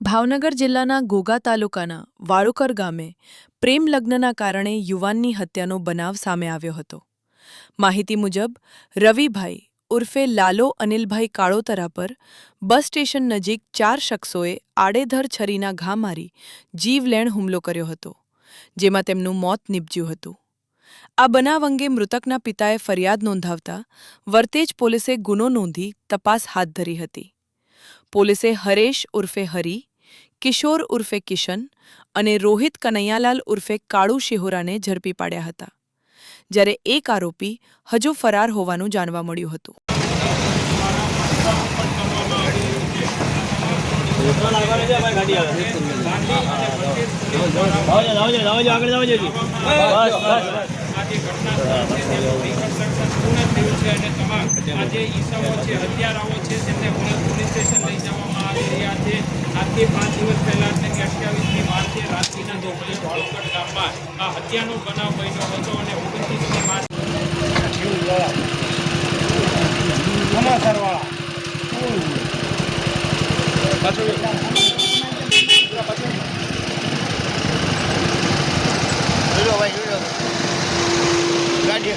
ભાવનગર જિલ્લાના ઘોઘા તાલુકાના વાળુકર ગામે પ્રેમ લગ્નના કારણે યુવાનની હત્યાનો બનાવ સામે આવ્યો હતો. માહિતી મુજબ રવિભાઈ ઉર્ફે લાલો અનિલભાઈ કાળોતરા પર બસ સ્ટેશન નજીક 4 શખ્સોએ આડેધડ છરીના ઘા મારી જીવલેણ હુમલો કર્યો હતો, જેમાં તેમનું મોત નીપજ્યું હતું. આ બનાવ અંગે મૃતકના પિતાએ ફરિયાદ નોંધાવતા વરતેજ પોલીસે ગુનો નોંધી તપાસ હાથ ધરી હતી. પોલીસે હરેશ ઉર્ફે હરી, કિશોર ઉર્ફે કિશન અને રોહિત કનૈયાલાલ ઉર્ફે કાળુ શિહોરાને ઝડપી પાડ્યા હતા, જ્યારે એક આરોપી હજુ ફરાર હોવાનું જાણવા મળ્યું હતું. આજે ઈસમો છે, હત્યારાઓ છે, તેમને પોલીસ સ્ટેશન લઈ જવામાં આવી રહ્યા છે. આજથી 5 દિવસ પહેલા એટલે કે 28મી માર્ચે રાત્રિના દોપહરે વાળુકર ગામમાં આ હત્યાનો બનાવ બન્યો હતો અને 29મી માર્ચ ગાડી